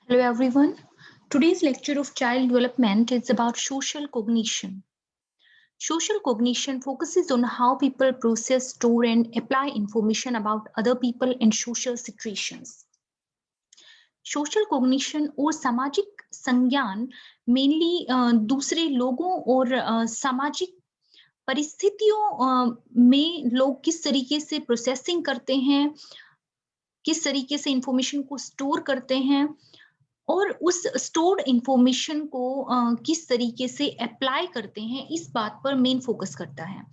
Hello everyone. Today's lecture of child development is about social cognition. Social cognition focuses on how people process, store and apply information about other people and social situations. Social cognition और सामाजिक संज्ञान mainly दूसरे लोगों और सामाजिक परिस्थितियों में लोग किस तरीके से प्रोसेसिंग करते हैं, किस तरीके से इंफॉर्मेशन को स्टोर करते हैं और उस स्टोर्ड इंफॉर्मेशन को किस तरीके से अप्लाई करते हैं, इस बात पर मेन फोकस करता है।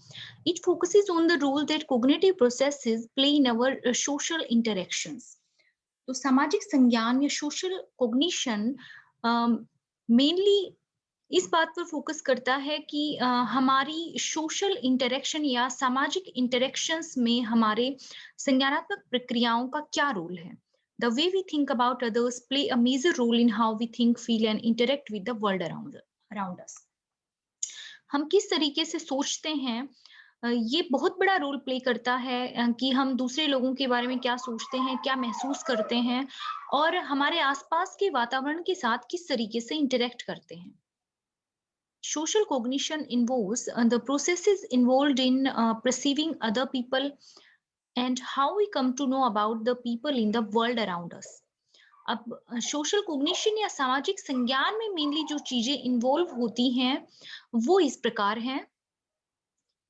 It focuses on the role that cognitive processes play in our social interactions. तो सामाजिक संज्ञान या सोशल कॉग्निशन मेनली इस बात पर फोकस करता है कि हमारी सोशल इंटरैक्शन या सामाजिक इंटरैक्शंस में हमारे संज्ञानात्मक प्रक्रियाओं का क्या रोल है। The way we think about others play a major role in how we think, feel and interact with the world around us. हम किस तरीके से सोचते हैं, ये बहुत बड़ा रोल प्ले करता है कि हम दूसरे लोगों के बारे में क्या सोचते हैं, क्या महसूस करते हैं और हमारे आसपास के वातावरण के साथ किस तरीके से इंटरेक्ट करते हैं। Social cognition involves the processes involved in perceiving other people and how we come to know about the people in the world around us. अब सोशल कॉग्निशन या सामाजिक संज्ञान में मेनली जो चीजें इन्वॉल्व होती हैं वो इस प्रकार हैं।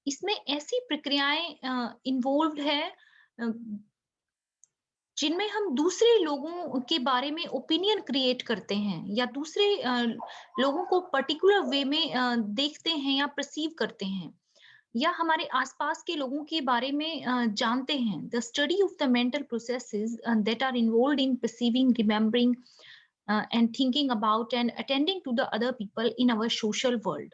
इसमें ऐसी प्रक्रियाएं इन्वॉल्व्ड है जिनमें हम दूसरे लोगों के बारे में ओपिनियन क्रिएट करते हैं या दूसरे लोगों को पर्टिकुलर वे में देखते हैं या परसीव करते हैं या हमारे आसपास के लोगों के बारे में जानते हैं। The study of the mental processes that are involved in perceiving, remembering and thinking about and attending to the other people in our social world.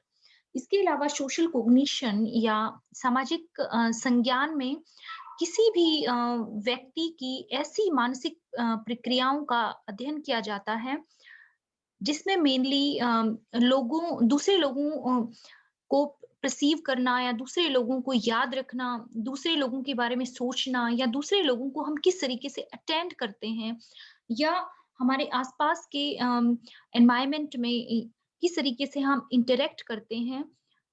इसके अलावा सोशल कॉग्निशन या सामाजिक संज्ञान में किसी भी व्यक्ति की ऐसी मानसिक प्रक्रियाओं का अध्ययन किया जाता है जिसमें मेनली दूसरे लोगों को परसीव करना या दूसरे लोगों को याद रखना, दूसरे लोगों के बारे में सोचना या दूसरे लोगों को हम किस तरीके से अटेंड करते हैं या हमारे आसपास के एनवायरनमेंट में किस तरीके से हम इंटरेक्ट करते हैं,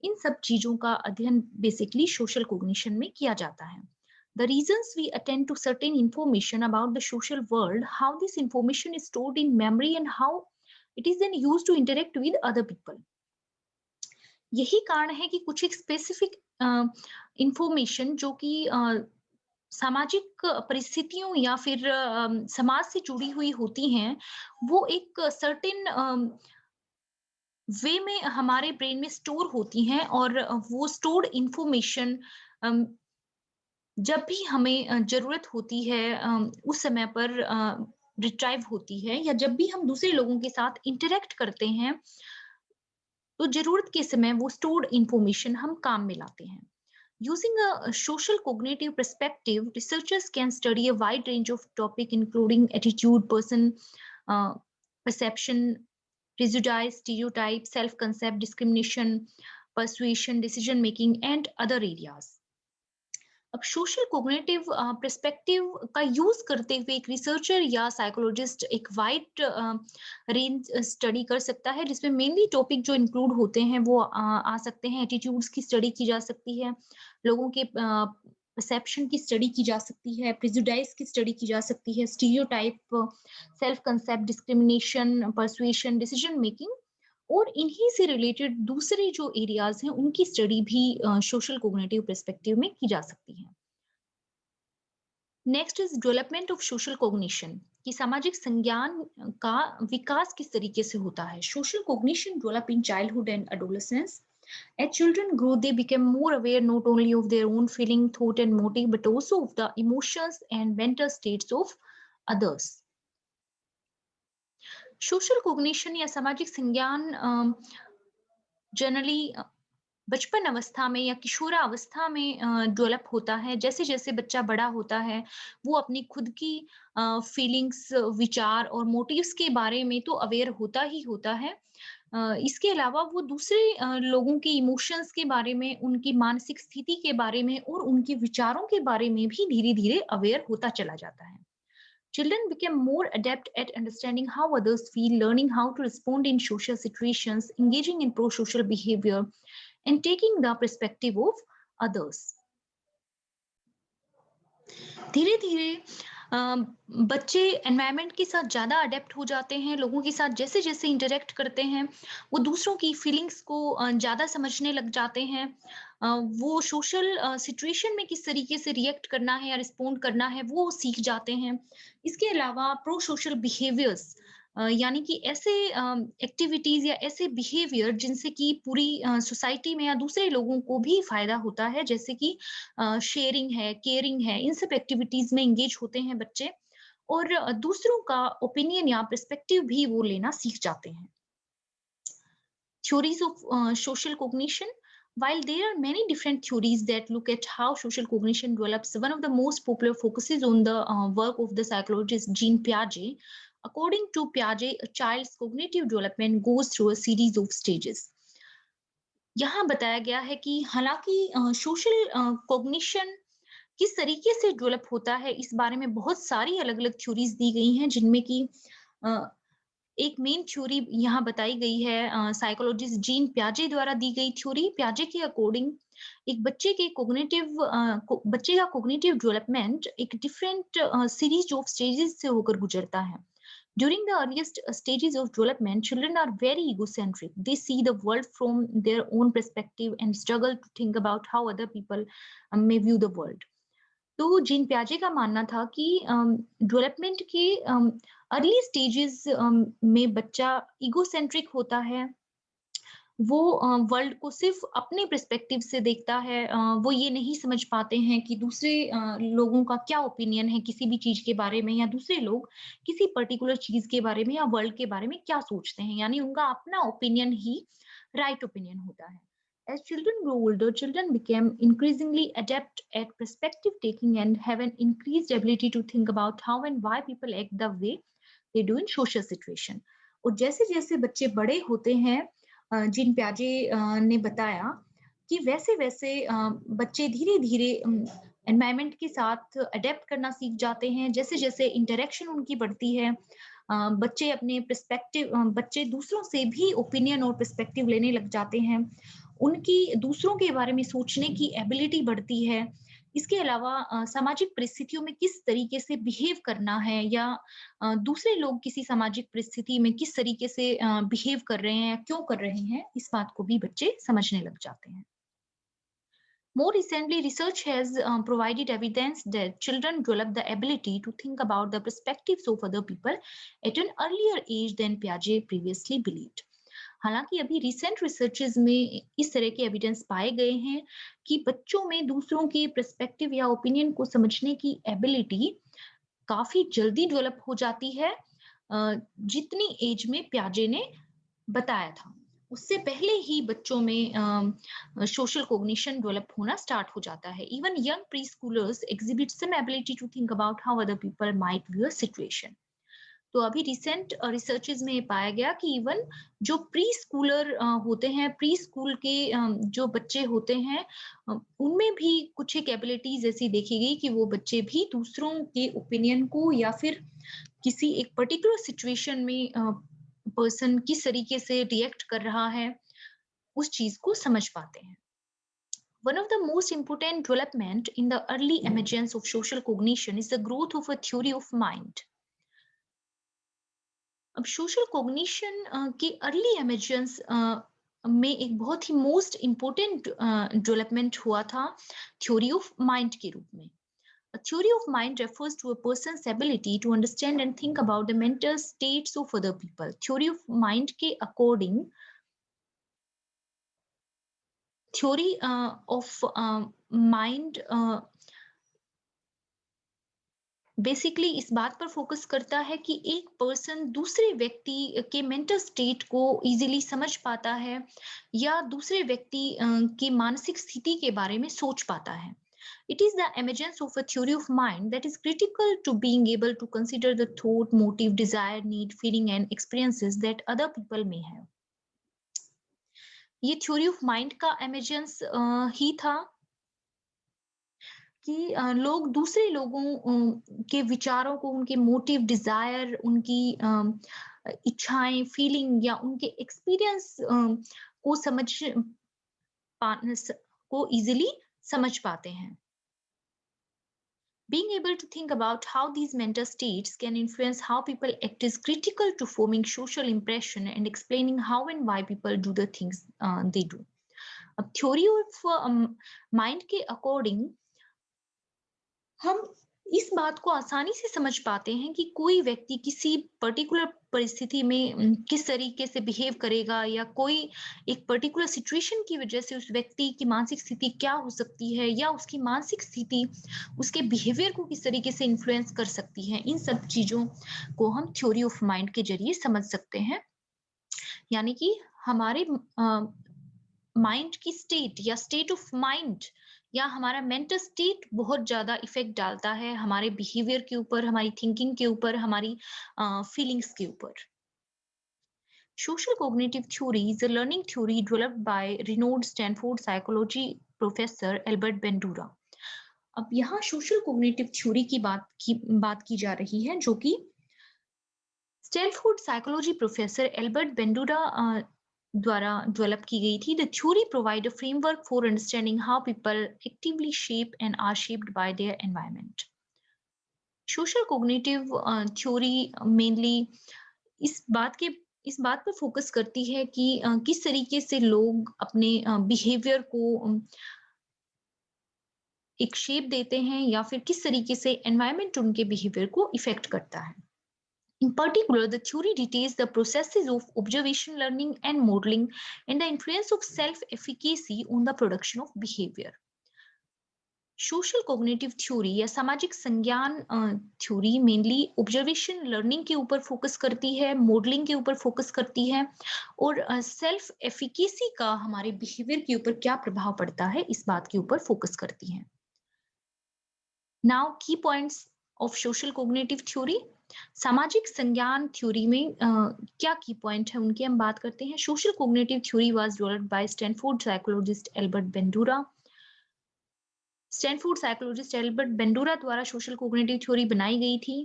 इन सब चीजों का अध्ययन बेसिकली सोशल कॉग्निशन में किया जाता है। The reasons we attend to certain information about the social world, how this information is stored in memory and how it is then used to interact with other people. यही कारण है कि कुछ एक स्पेसिफिक इंफॉर्मेशन जो कि सामाजिक परिस्थितियों या फिर समाज से जुड़ी हुई होती हैं, वो एक सर्टेन वे में हमारे ब्रेन में स्टोर होती हैं और वो स्टोर्ड इंफॉर्मेशन जब भी हमें ज़रूरत होती है उस समय पर रिट्राइव होती है या जब भी हम दूसरे लोगों के साथ इंटरैक्ट करते हैं, तो ज़रूरत के समय वो स्टोर्ड इंफॉर्मेशन हम काम में लाते हैं। Using a social cognitive perspective, researchers can study a wide range of topics including attitude, uh, perception, prejudice, stereotypes, self-concept, discrimination, persuasion, decision making, and other areas. अब सोशल कोग्निटिव पर्सपेक्टिव का use करते हुए एक researcher या psychologist एक wide range study कर सकता है जिसमें मेनली टॉपिक जो इंक्लूड होते हैं वो आ सकते हैं। एटीट्यूड्स की स्टडी की जा सकती है, लोगों के परसेप्शन की स्टडी की जा सकती है, प्रेजुडाइज की स्टडी की जा सकती है, stereotype, self concept, discrimination, persuasion, decision making और इन्हीं से रिलेटेड दूसरे जो एरियाज हैं उनकी स्टडी भी सोशल कोग्निटिव पर्सपेक्टिव में की जा सकती है। Next is development of social cognition कि सामाजिक संज्ञान का विकास किस तरीके से होता है। Social cognition develop in childhood and adolescence. As children grow, they become more aware not only of their own feeling, thought, and motive, but also of the emotions and mental states of others. Social cognition या सामाजिक संज्ञान generally बचपन अवस्था में या किशोरावस्था में develop होता है। जैसे-जैसे बच्चा बड़ा होता है, वो अपनी खुद की फीलिंग्स, विचार और मोटिव्स के बारे में तो अवेयर होता ही होता है। इसके अलावा वो दूसरे लोगों के इमोशंस के बारे में, उनकी मानसिक स्थिति के बारे में और उनके विचारों के बारे में भी धीरे-धीरे अवेयर होता चला जाता है। Children became more adept at understanding how others feel, learning how to respond in social situations, engaging in pro-social behavior, and taking the perspective of others. धीरे धीरे बच्चे एनवायरनमेंट के साथ ज़्यादा अडेप्ट हो जाते हैं, लोगों के साथ जैसे जैसे इंटरेक्ट करते हैं, वो दूसरों की फीलिंग्स को ज़्यादा समझने लग जाते हैं। वो सोशल सिचुएशन में किस तरीके से रिएक्ट करना है या रिस्पोंड करना है, वो सीख जाते हैं। इसके अलावा प्रो सोशल बिहेवियर्स यानी कि ऐसे एक्टिविटीज़ या ऐसे बिहेवियर जिनसे कि पूरी सोसाइटी में या दूसरे लोगों को भी फ़ायदा होता है, जैसे कि शेयरिंग है, केयरिंग है, इन सब एक्टिविटीज़ में एंगेज होते हैं बच्चे और दूसरों का ओपिनियन या पर्सपेक्टिव भी वो लेना सीख जाते हैं। Theories of social cognition. While there are many different theories that look at how social cognition develops, one of the most popular focuses on the work of the psychologist Jean Piaget. According to Piaget, a child's cognitive development goes through a series of stages. यहाँ बताया गया है कि हालांकि social cognition किस तरीके से develop होता है, इस बारे में बहुत सारी अलग-अलग थ्योरीज दी गई हैं, जिनमें कि अ, एक मेन थ्योरी यहाँ बताई गई है साइकोलॉजिस्ट जीन प्याजे द्वारा दी गई थ्योरी। प्याजे के अकॉर्डिंग एक बच्चे का कॉग्निटिव डेवलपमेंट एक डिफरेंट सीरीज ऑफ स्टेजेस से होकर गुजरता है। During the earliest stages of development, children are very egocentric. They see the world from their own perspective and struggle to think about how other people may view the world. तो gene प्याजे का मानना था कि development के early stages में बच्चा egocentric होता है। वो वर्ल्ड को सिर्फ अपने पर्सपेक्टिव से देखता है। वो ये नहीं समझ पाते हैं कि दूसरे लोगों का क्या ओपिनियन है किसी भी चीज के बारे में, या दूसरे लोग किसी पर्टिकुलर चीज के बारे में या वर्ल्ड के बारे में क्या सोचते हैं, यानी उनका अपना ओपिनियन ही राइट ओपिनियन होता है। As children grow older, children became increasingly adept at perspective taking and have an increased ability to think about how and why people act the way they do in social situation. और जैसे जैसे बच्चे बड़े होते हैं, gene प्याजे ने बताया कि वैसे-वैसे बच्चे धीरे-धीरे एनवायरनमेंट के साथ अडैप्ट करना सीख जाते हैं। जैसे-जैसे इंटरैक्शन उनकी बढ़ती है, बच्चे अपने बच्चे दूसरों से भी ओपिनियन और पर्सपेक्टिव लेने लग जाते हैं। उनकी दूसरों के बारे में सोचने की एबिलिटी बढ़ती है। इसके अलावा सामाजिक परिस्थितियों में किस तरीके से बिहेव करना है, या दूसरे लोग किसी सामाजिक परिस्थिति में किस तरीके से बिहेव कर रहे हैं, क्यों कर रहे हैं, इस बात को भी बच्चे समझने लग जाते हैं। More recently, research has provided evidence that children develop the ability to think about the perspectives of other people at an earlier age than Piaget previously believed. हालांकि अभी रिसेंट रिसर्चेस में इस तरह के एविडेंस पाए गए हैं कि बच्चों में दूसरों के पर्सपेक्टिव या ओपिनियन को समझने की एबिलिटी काफी जल्दी डेवलप हो जाती है, जितनी एज में प्याजे ने बताया था। उससे पहले ही बच्चों में सोशल कॉग्निशन डेवलप होना स्टार्ट हो जाता है। Even young preschoolers exhibit some ability to think about how other people might view a situation. तो अभी रिसेंट रिसर्चेस में पाया गया कि इवन जो प्री स्कूलर होते हैं, प्री स्कूल के जो बच्चे होते हैं, उनमें भी कुछ एक एबिलिटीज ऐसी देखी गई कि वो बच्चे भी दूसरों के ओपिनियन को या फिर किसी एक पर्टिकुलर सिचुएशन में पर्सन किस तरीके से रिएक्ट कर रहा है, उस चीज को समझ पाते हैं। One of the most important development in the early emergence of social cognition is the growth of a theory of mind. अब सोशल कॉग्निशन की अर्ली एमर्जेंस में एक बहुत ही मोस्ट इम्पोर्टेंट डेवलपमेंट हुआ था थ्योरी ऑफ माइंड के रूप में। A theory of mind refers to a person's ability to understand and think about the mental states of other people. Theory of mind के according, theory of mind basically इस बात पर focus करता है कि एक पर्सन दूसरे व्यक्ति के मेंटल स्टेट को इजीली समझ पाता है, या दूसरे व्यक्ति की मानसिक स्थिति के बारे में सोच पाता है। It is the emergence of a theory of mind that is critical to being able to consider the thought, motive, desire, need, feeling and experiences that other people may have. ये थ्योरी ऑफ माइंड का emergence ही था कि लोग दूसरे लोगों के विचारों को, उनके मोटिव, डिज़ायर, उनकी इच्छाएँ, फीलिंग या उनके एक्सपीरियंस को समझ पा स को ईज़िली समझ पाते हैं। Being able to think about how these mental states can influence how people act is critical to forming social impression and explaining how and why people do the things they do. अब theory of mind के according हम इस बात को आसानी से समझ पाते हैं कि कोई व्यक्ति किसी पर्टिकुलर परिस्थिति में किस तरीके से बिहेव करेगा, या कोई एक पर्टिकुलर सिचुएशन की वजह से उस व्यक्ति की मानसिक स्थिति क्या हो सकती है, या उसकी मानसिक स्थिति उसके बिहेवियर को किस तरीके से इन्फ्लुएंस कर सकती है। इन सब चीजों को हम थ्योरी ऑफ माइंड के जरिए समझ सकते हैं। यानी कि हमारे माइंड की स्टेट या स्टेट ऑफ माइंड या हमारा मेंटल स्टेट बहुत ज्यादा इफेक्ट डालता है हमारे बिहेवियर के ऊपर, हमारी थिंकिंग के ऊपर, हमारी फीलिंग्स के ऊपर। Social cognitive theory is a learning theory developed by renowned Stanford psychology professor Albert Bandura. अब यहाँ सोशल कोग्निटिव थ्योरी की बात की जा रही है, जो कि Stanford psychology professor Albert Bandura द्वारा डेवलप की गई थी। The theory provide a framework for understanding how people actively shape and are shaped by their environment. Social cognitive theory mainly इस बात पर फोकस करती है कि किस तरीके से लोग अपने बिहेवियर को एक शेप देते हैं, या फिर किस तरीके से एनवायरनमेंट उनके बिहेवियर को इफेक्ट करता है। In particular, the theory details the processes of observation learning and modeling and the influence of self-efficacy on the production of behavior. Social cognitive theory या सामाजिक संज्ञान थ्योरी मेनली ऑब्जर्वेशन लर्निंग के ऊपर focus करती है, modelling के ऊपर focus करती है, और सेल्फ एफिकेसी का हमारे बिहेवियर के ऊपर क्या प्रभाव पड़ता है इस बात के ऊपर फोकस करती है। नाउ की points of social cognitive theory. सामाजिक संज्ञान थ्योरी में क्या की पॉइंट है उनकी हम बात करते हैं। Social cognitive theory was developed by Stanford psychologist Albert Bandura. Stanford psychologist Albert Bandura द्वारा सोशल कोग्निटिव थ्योरी बनाई गई थी।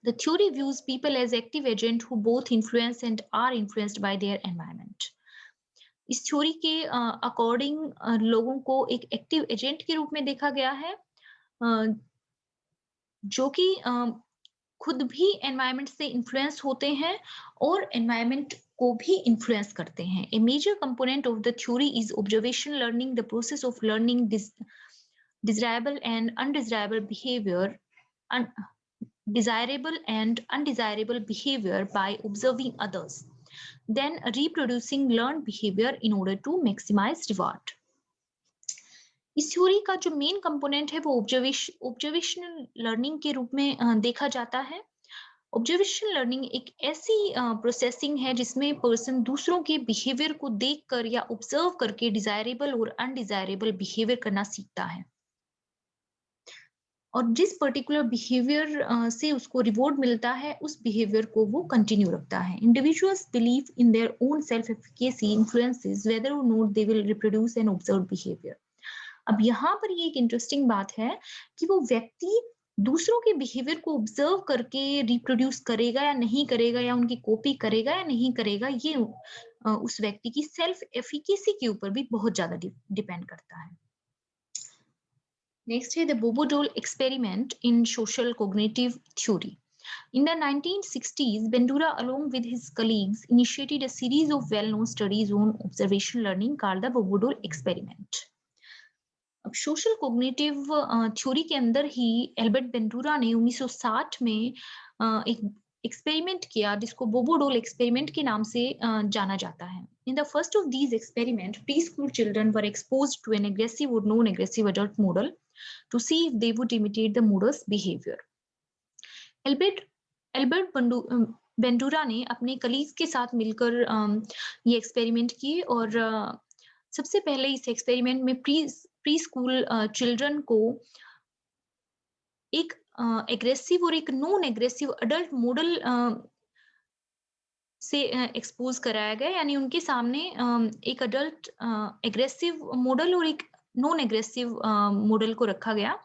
The theory views people as active agents who both influence and are influenced by their environment. इस theory के according लोगों को एक active agent के रूप में देखा गया है, जो कि खुद भी एनवायरनमेंट से इन्फ्लुएंस होते हैं और एनवायरनमेंट को भी इन्फ्लुएंस करते हैं। A major component of the theory is observation learning, the process of learning desirable and undesirable behavior, desirable and undesirable behavior by observing others, then reproducing learned behavior in order to maximize reward. इस theory का जो main component है वो observational learning के रूप में देखा जाता है। ऑब्जर्वेशन लर्निंग एक ऐसी प्रोसेसिंग है जिसमें पर्सन दूसरों के बिहेवियर को देखकर या ऑब्जर्व करके डिजायरेबल और अनडिजायरेबल बिहेवियर करना सीखता है, और जिस पर्टिकुलर बिहेवियर से उसको रिवॉर्ड मिलता है उस बिहेवियर को वो कंटिन्यू रखता है। Individuals believe in their own self efficacy influences whether or not they will reproduce an observe behaviour. अब यहाँ पर ये एक इंटरेस्टिंग बात है कि वो व्यक्ति दूसरों के बिहेवियर को ऑब्जर्व करके रिप्रोड्यूस करेगा या नहीं करेगा, या उनकी कॉपी करेगा या नहीं करेगा, ये उस व्यक्ति की सेल्फ एफिकेसी के ऊपर भी बहुत ज्यादा डिपेंड करता है। नेक्स्ट है the Bobo doll experiment in social cognitive theory. In the 1960s, Bandura, along with his colleagues, initiated a series of well-known studies on observation learning called the Bobo-Dole experiment. अब social cognitive theory के अंदर ही Albert Bandura ने 1960 में एक experiment किया जिसको बोबो-डोल experiment के नाम से जाना जाता है। In the first of these experiments, preschool children were exposed to an aggressive or non-aggressive adult model to see if they would imitate the model's behavior. Albert Bandura ने अपने कलीग्स के साथ मिलकर ये एक्सपेरिमेंट किए, और सबसे पहले इस एक्सपेरिमेंट में प्री स्कूल चिल्ड्रन को एक एग्रेसिव और एक नॉन एग्रेसिव अडल्ट मॉडल से एक्सपोज कराया गया, यानी उनके सामने एक अडल्ट एग्रेसिव मॉडल और एक नॉन एग्रेसिव मॉडल को रखा गया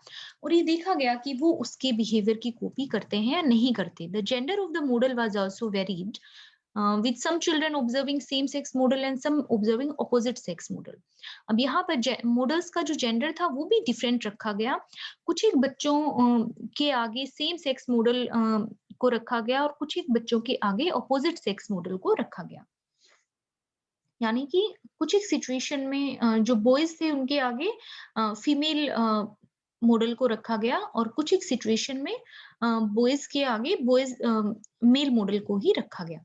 और ये देखा गया कि वो उसके बिहेवियर की कॉपी करते हैं या नहीं करते। The gender of the model was also varied, with some children observing same sex model and some observing opposite sex model. अब यहाँ पर मॉडल्स का जो जेंडर था वो भी डिफरेंट रखा गया। कुछ एक बच्चों के आगे सेम सेक्स मॉडल को रखा गया और कुछ एक बच्चों के आगे अपोजिट सेक्स मॉडल को रखा गया। यानी कि कुछ एक सिचुएशन में जो बॉयज थे उनके आगे फीमेल मॉडल को रखा गया और कुछ एक सिचुएशन में बॉयज के आगे बॉयज मेल मॉडल को ही रखा गया।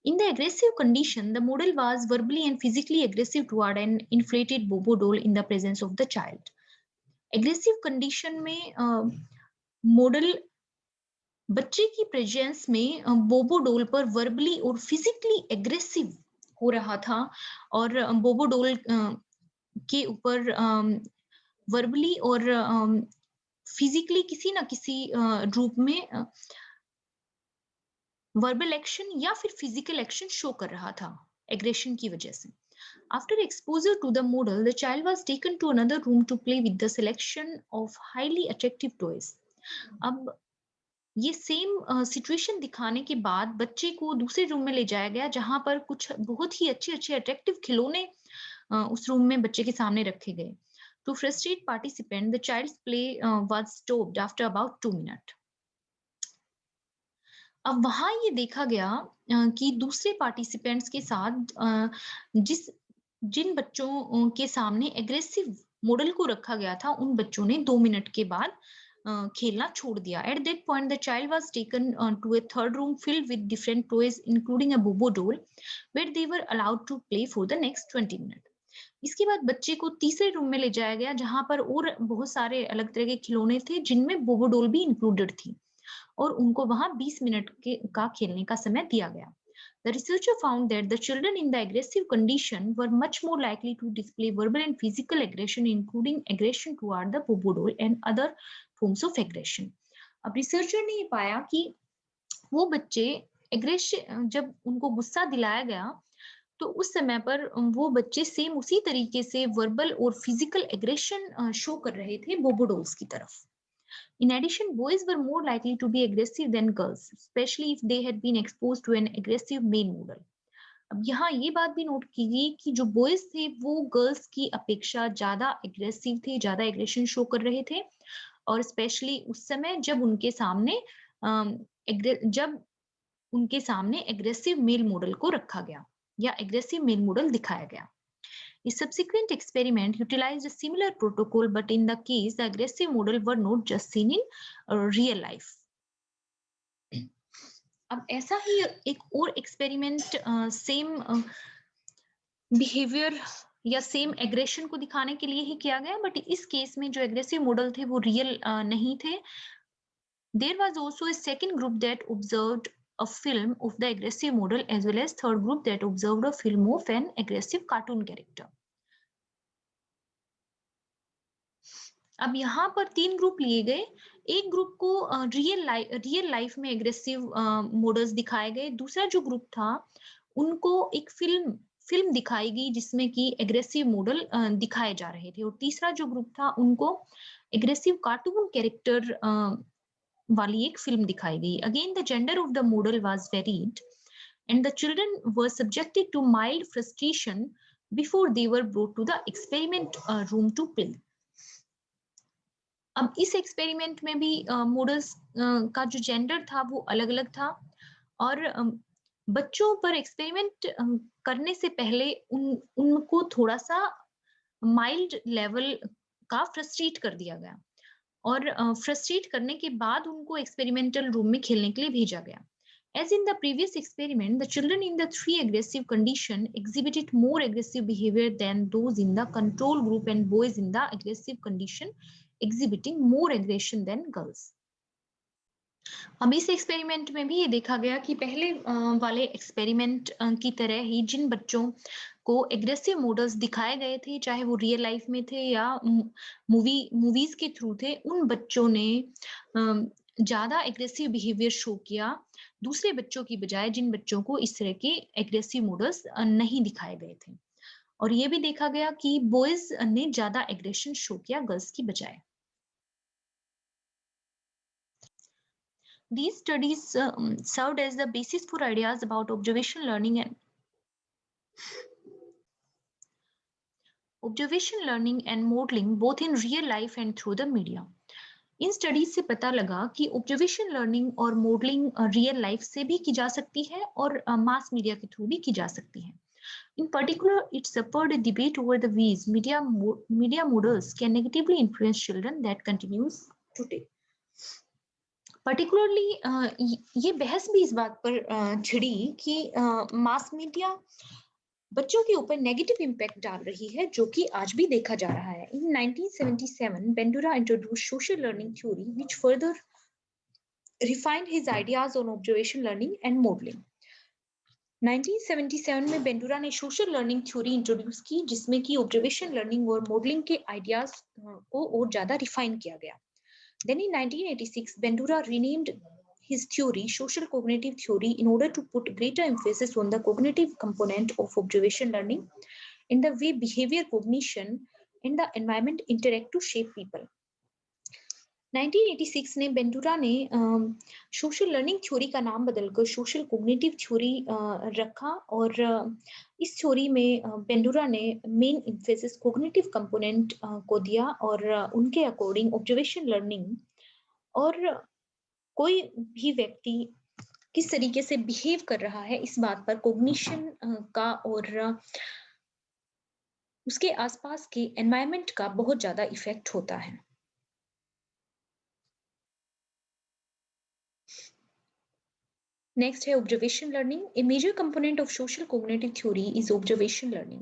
In the aggressive condition, the model was verbally and physically aggressive toward an inflated bobo doll in the presence of the child. Aggressive condition में मॉडल बच्चे की प्रेजेंस में बोबो डोल पर वर्बली और फिजिकली एग्रेसिव हो रहा था और बोबो डोल के ऊपर वर्बली और फिजिकली किसी ना किसी रूप में वर्बल एक्शन या फिर फिजिकल एक्शन शो कर रहा था एग्रेशन की वजह से। After exposure to the model, the child was taken to another room to play with the selection of highly attractive toys. अब ये सेम सिचुएशन दिखाने के बाद बच्चे को दूसरे रूम में ले जाया गया जहां पर कुछ बहुत ही अच्छे अच्छे अट्रैक्टिव खिलौने उस रूम में बच्चे के सामने रखे गए। To frustrate participant, the child's play was stopped after about 2 minute. अब वहां ये देखा गया कि दूसरे पार्टिसिपेंट्स के साथ जिन बच्चों के सामने एग्रेसिव मॉडल को रखा गया था उन बच्चों ने 2 मिनट के बाद खेलना छोड़ दिया। At that point the child was taken to a third room filled with different toys including a Bobo doll where they were allowed to play for the next 20 minute. इसके बाद बच्चे को तीसरे रूम में ले जाया गया जहां पर और बहुत सारे अलग तरह के खिलौने थे जिनमें बोबो डॉल भी इंक्लूडेड थी और उनको वहां 20 मिनट का खेलने का समय दिया गया। The researcher found that the children in the aggressive condition were much more likely to display verbal and physical aggression, including aggression toward the bobo doll and other forms of aggression. अब researcher ने ये पाया कि वो बच्चे aggression जब उनको गुस्सा दिलाया गया तो उस समय पर वो बच्चे सेम उसी तरीके से वर्बल और फिजिकल एग्रेशन शो कर रहे थे बोबो डॉल्स की तरफ। In addition, boys were more likely to be aggressive than girls, especially if they had been exposed to an aggressive male model. अब यहाँ ये बात भी नोट की गई कि जो बॉयज थे वो गर्ल्स की अपेक्षा ज्यादा एग्रेसिव थे, ज्यादा एग्रेशन शो कर रहे थे और स्पेशली उस समय जब उनके सामने एग्रेसिव मेल मॉडल को रखा गया या एग्रेसिव मेल मॉडल दिखाया गया। A subsequent experiment utilized a similar protocol, but in the case, the aggressive model were not just seen in real life. अब ऐसा ही एक और एक्सपेरिमेंट सेम बिहेवियर या सेम एग्रेशन को दिखाने के लिए ही किया गया, बट इस केस में जो एग्रेसिव मॉडल थे वो रियल नहीं थे। There was also a second group that observed a film of the aggressive model as well as third group that observed a film of an aggressive cartoon character. अब यहाँ पर 3 group लिए गए। एक ग्रुप को real life में aggressive models दिखाए गए। दूसरा जो ग्रुप था उनको एक फिल्म दिखाई गई जिसमें कि एग्रेसिव मॉडल दिखाए जा रहे थे और तीसरा जो ग्रुप था उनको एग्रेसिव कार्टून कैरेक्टर वाली एक फिल्म दिखाई गई। Again the gender of the model was varied and the children were subjected to mild frustration before they were brought to the experiment room to play. अब इस experiment में भी models का जो जेंडर था वो अलग अलग था और बच्चों पर एक्सपेरिमेंट करने से पहले उनको थोड़ा सा माइल्ड लेवल का फ्रस्ट्रेट कर दिया गया और फ्रस्ट्रेट करने के बाद उनको एक्सपेरिमेंटल रूम में खेलने के लिए भेजा गया। As in the previous experiment, the children in the 3 aggressive condition exhibited more aggressive behavior than those in the control group and boys in the aggressive condition exhibiting more aggression than girls. अब इस experiment में भी ये देखा गया कि पहले वाले एक्सपेरिमेंट की तरह ही जिन बच्चों को एग्रेसिव मॉडल्स दिखाए गए थे चाहे वो रियल लाइफ में थे या मूवीज के थ्रू थे, उन बच्चों ने ज्यादा एग्रेसिव बिहेवियर शो किया दूसरे बच्चों की बजाय जिन बच्चों को इस तरह के एग्रेसिव मॉडल्स नहीं दिखाए गए थे। और ये भी देखा गया कि बॉयज ने ज्यादा एग्रेशन शो किया गर्ल्स की बजाय। These studies served as the basis for ideas about observation learning and modeling both in real life and through the media. In studies से पता लगा कि ऑब्जर्वेशन लर्निंग और मॉडलिंग रियल लाइफ से भी की जा सकती है और मास मीडिया के थ्रू भी की जा सकती है। In particular, it spurred a debate over the ways media models can negatively influence children that continues today. Particularly, ये बहस भी इस बात पर छिड़ी कि मास मीडिया बच्चों के ऊपर नेगेटिव इम्पैक्ट डाल रही है, जो कि आज भी देखा जा रहा है। In 1977, Bandura introduced social learning theory, which further refined his ideas on observation learning and modeling. 1977 में बेंडुरा ने सोशल लर्निंग थ्योरी इंट्रोड्यूस की, जिसमें कि ऑब्जर्वेशन लर्निंग और मॉडलिंग के आइडियाज को और ज्यादा रिफाइन किया गया। Then in 1986, Bandura renamed his theory social cognitive theory in order to put greater emphasis on the cognitive component of observation learning in the way behavior, cognition, and the environment interact to shape people. 1986 में बेंडुरा ने social learning theory का नाम बदलकर social cognitive theory रखा, और इस theory में बेंडुरा ने मेन एम्फेसिस कॉग्निटिव कंपोनेंट को दिया, और उनके अकॉर्डिंग ऑब्जर्वेशन लर्निंग और कोई भी व्यक्ति किस तरीके से बिहेव कर रहा है इस बात पर कॉग्निशन का और उसके आसपास के एनवायरनमेंट का बहुत ज्यादा इफेक्ट होता है। Next है observation learning. A major component of social cognitive theory is observation learning.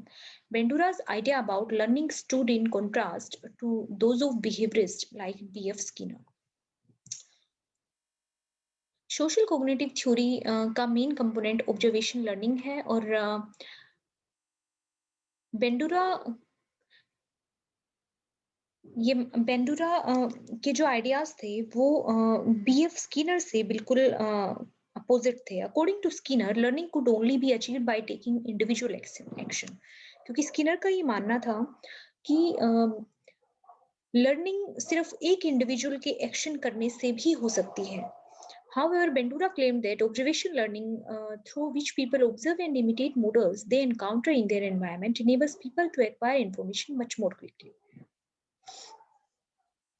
Bandura's idea about learning stood in contrast to those of behaviorists like B.F. Skinner. Social cognitive theory का main component observation learning है, और बेंडुरा के जो ideas थे वो B.F. Skinner से बिल्कुल opposite थे। According to Skinner, learning could only be achieved by taking individual action, क्योंकि स्किनर का ये मानना था कि लर्निंग सिर्फ एक इंडिविजुअल के एक्शन करने से भी हो सकती है। However, Bandura claimed that observation learning, through which people observe and imitate models they encounter in their environment, enables people to acquire information much more quickly.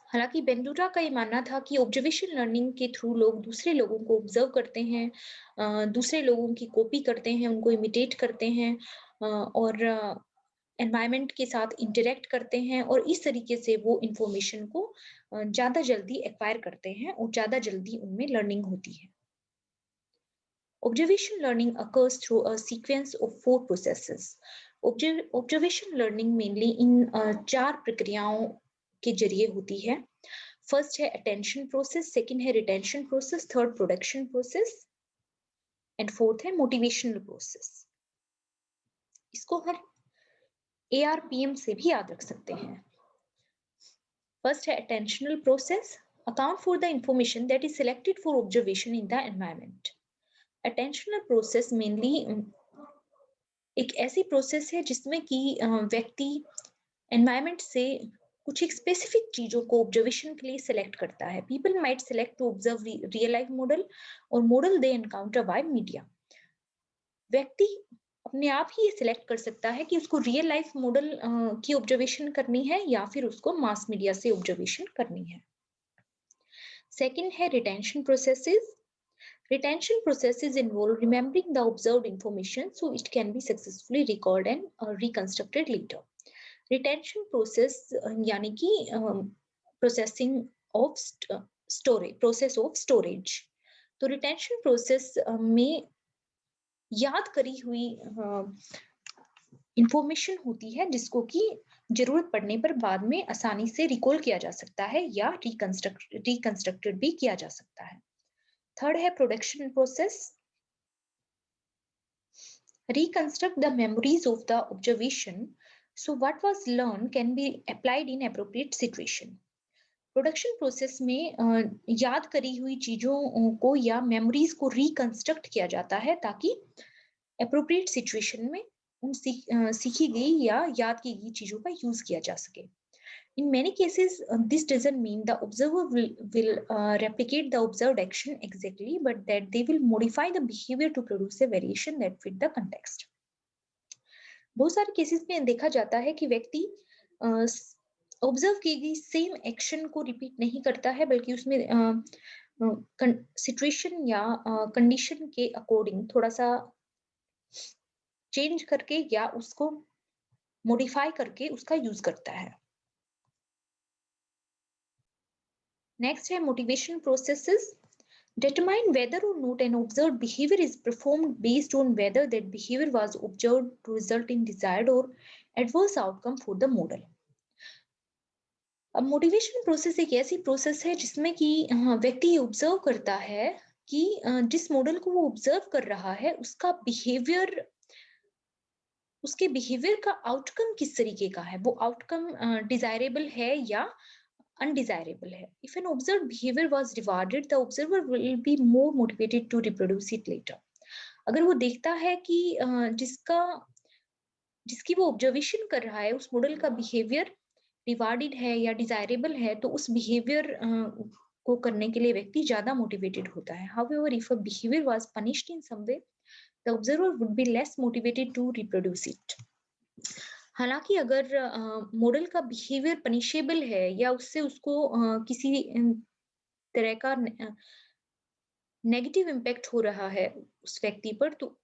हालांकि बेंडुरा का ये मानना था कि ऑब्जर्वेशन लर्निंग के थ्रू लोग दूसरे लोगों को ऑब्जर्व करते हैं, दूसरे लोगों की कॉपी करते हैं, उनको इमिटेट करते हैं और एनवायरनमेंट के साथ इंटरेक्ट करते हैं, और इस तरीके से वो इंफॉर्मेशन को ज्यादा जल्दी एक्वायर करते हैं और ज्यादा जल्दी उनमें लर्निंग होती है। Observation learning occurs through a sequence of 4 processes. Observation learning mainly in 4 प्रक्रियाओं के जरिए होती है। फर्स्ट है अटेंशन प्रोसेस, सेकंड है retention process, third production process and fourth है मोटिवेशनल प्रोसेस। इसको हम ARPM से भी याद रख सकते हैं। फर्स्ट है attentional process, account for the information that is selected for observation in the environment. Attentional process mainly एक ऐसी प्रोसेस है जिसमें कि व्यक्ति एनवायरनमेंट से कुछ एक स्पेसिफिक चीजों को ऑब्जर्वेशन के लिए सिलेक्ट करता है। People might select to observe real life model और model they encounter by media. व्यक्ति अपने आप ही सिलेक्ट कर सकता है कि उसको रियल लाइफ मॉडल की ऑब्जर्वेशन करनी है या फिर उसको मास मीडिया से ऑब्जर्वेशन करनी है। सेकेंड है retention processes. Retention processes involve remembering the observed information so it can be successfully recalled and reconstructed later. Retention process यानी कि processing of process of storage. तो retention process में याद करी हुई इंफॉर्मेशन होती है जिसको कि जरूरत पड़ने पर बाद में आसानी से रिकॉल किया जा सकता है या रिकंस्ट्रक्टेड भी किया जा सकता है। थर्ड है production process. Reconstruct the memories of the observation so what was learned can be applied in appropriate situation. Production process में याद करी हुई चीजों को या मेमोरीज को रिकंस्ट्रक्ट किया जाता है ताकि अप्रोप्रिएट सिचुएशन में उन सीखी गई या याद की गई चीजों का यूज किया जा सके। In many cases, this doesn't mean the observer will replicate the observed action exactly, but that they will modify the behavior to produce a variation that fit the context. बहुत सारे केसेस में देखा जाता है कि व्यक्ति ऑब्जर्व की गई सेम एक्शन को रिपीट नहीं करता है, बल्कि उसमें सिचुएशन या कंडीशन के अकॉर्डिंग थोड़ा सा चेंज करके या उसको मॉडिफाई करके उसका यूज करता है। नेक्स्ट है motivation processes. Determine whether or not an observed behavior is performed based on whether that behavior was observed to result in desired or adverse outcome for the model. अब motivation process एक ऐसी process है जिसमें कि व्यक्ति observe करता है कि जिस मॉडल को वो ऑब्जर्व कर रहा है उसके बिहेवियर का आउटकम किस तरीके का है, वो आउटकम डिजायरेबल है या undesirable है। If an observed behavior was rewarded, the observer will be more motivated to reproduce it later. अगर वो देखता है कि जिसकी वो ऑब्जर्वेशन कर रहा है उस मॉडल का बिहेवियर रिवार्डेड है या डिजायरेबल है, तो उस बिहेवियर को करने के लिए व्यक्ति ज्यादा मोटिवेटेड होता है। However, if a behavior was punished in some way, the observer would be less motivated to reproduce it. हालांकि अगर मॉडल का बिहेवियर पनिशेबल है या उससे उसको किसी तरह का नेगेटिव इम्पैक्ट हो रहा है उस व्यक्ति पर, तो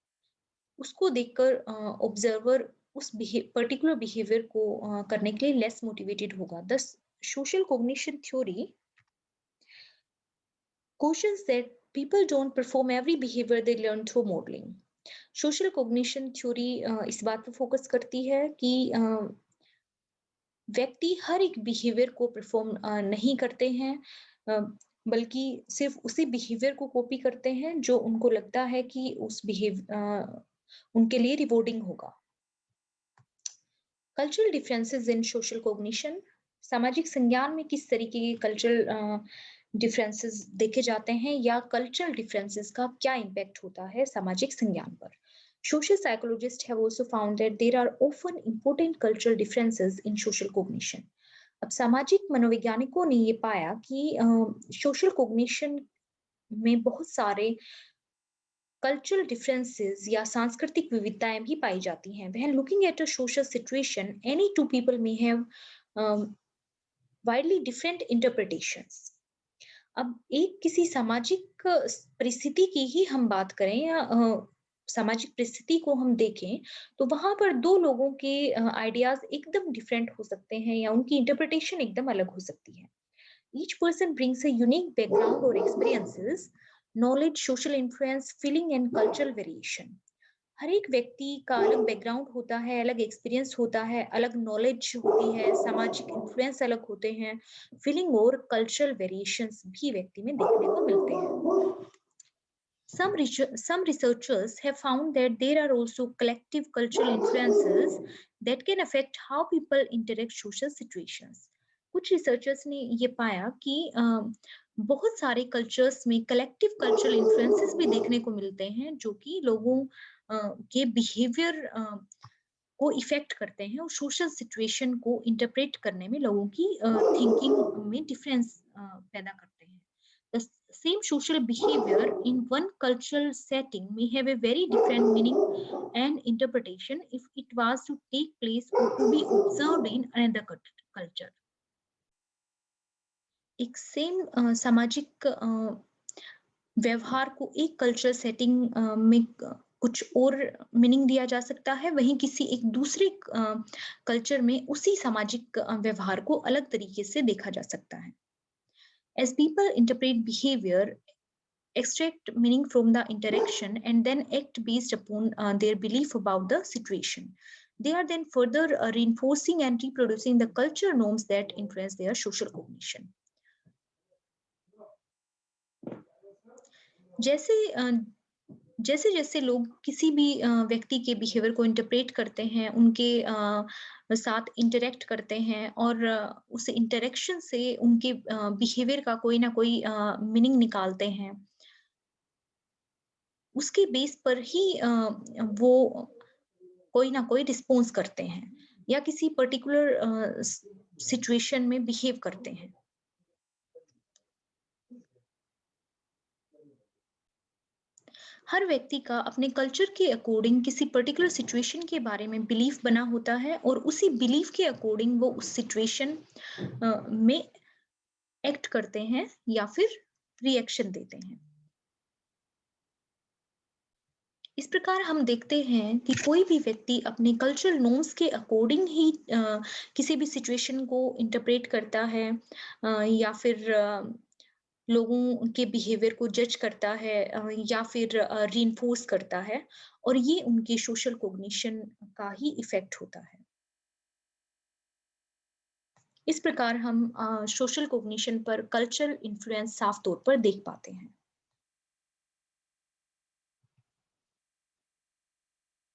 उसको देखकर ऑब्जर्वर उस पर्टिकुलर बिहेवियर को करने के लिए लेस मोटिवेटेड होगा। The social cognition theory cautions that people don't perform every behavior they learn through modeling. Social cognition theory इस बात पर फोकस करती है कि व्यक्ति हर एक बिहेवियर को परफॉर्म नहीं करते हैं, बल्कि सिर्फ उसी बिहेवियर को कॉपी करते हैं जो उनको लगता है कि उस उनके लिए रिवॉर्डिंग होगा। Cultural differences in social cognition. सामाजिक संज्ञान में किस तरीके के कल्चरल डिफरेंसेस देखे जाते हैं या कल्चरल डिफरेंसेस का क्या इम्पैक्ट होता है सामाजिक संज्ञान पर। Social psychologists have also found that there are often important cultural differences in social cognition. अब सामाजिक मनोवैज्ञानिकों ने ये पाया कि सोशल कॉग्निशन में बहुत सारे कल्चरल डिफरेंसेस या सांस्कृतिक विविधताएं भी पाई जाती हैं। When looking at a social situation, any two people may have widely different interpretations. अब एक किसी सामाजिक परिस्थिति की ही हम बात करें या सामाजिक परिस्थिति को हम देखें, तो वहां पर दो लोगों के आइडियाज एकदम डिफरेंट हो सकते हैं या उनकी इंटरप्रिटेशन एकदम अलग हो सकती है। Each person brings a unique background or experiences, knowledge, social influence, feeling and cultural variation. हर एक व्यक्ति का अलग बैकग्राउंड होता है, अलग एक्सपीरियंस होता है, अलग नॉलेज होती है, सामाजिक इन्फ्लुएंस अलग होते हैं, फीलिंग और कल्चरल वेरिएशंस भी व्यक्ति में देखने को मिलते हैं। Some researchers have found that there are also collective cultural influences that can affect how people interact social situations. कुछ रिसर्चर्स ने ये पाया कि बहुत सारे कल्चर्स में कलेक्टिव कल्चरल इन्फ्लुएंसेस भी देखने को मिलते हैं जो कि लोगों के बिहेवियर को इफेक्ट करते हैं और सोशल सिचुएशन को इंटरप्रेट करने में लोगों की थिंकिंग में डिफरेंस पैदा करते हैं। The same social behavior in one cultural setting may have a very different meaning and interpretation if it was to take place or to be observed in another culture. एक same सामाजिक व्यवहार को एक cultural setting में कुछ और meaning दिया जा सकता है, वहीं किसी एक दूसरे कल्चर में उसी सामाजिक व्यवहार को अलग तरीके से देखा जा सकता है। As people interpret behavior, extract meaning from the interaction, and then act based upon their belief about the situation, they are then further reinforcing and reproducing the cultural norms that influence their social cognition. जैसे जैसे लोग किसी भी व्यक्ति के behaviour को interpret करते हैं, उनके साथ इंटरेक्ट करते हैं और उस इंटरेक्शन से उनके बिहेवियर का कोई ना कोई मीनिंग निकालते हैं, उसके बेस पर ही वो कोई ना कोई रिस्पॉन्स करते हैं या किसी पर्टिकुलर सिचुएशन में बिहेव करते हैं। हर व्यक्ति का अपने कल्चर के अकॉर्डिंग किसी पर्टिकुलर सिचुएशन के बारे में बिलीफ बना होता है और उसी बिलीफ के अकॉर्डिंग वो उस सिचुएशन में एक्ट करते हैं या फिर रिएक्शन देते हैं। इस प्रकार हम देखते हैं कि कोई भी व्यक्ति अपने कल्चरल नॉर्म्स के अकॉर्डिंग ही किसी भी सिचुएशन को इंटरप्रेट करता है या फिर लोगों के बिहेवियर को जज करता है या फिर रीइंफोर्स करता है और ये उनके सोशल कॉग्निशन का ही इफेक्ट होता है। इस प्रकार हम सोशल कॉग्निशन पर कल्चरल इन्फ्लुएंस साफ तौर पर देख पाते हैं।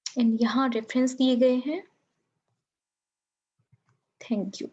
एंड यहाँ रेफरेंस दिए गए हैं। Thank you.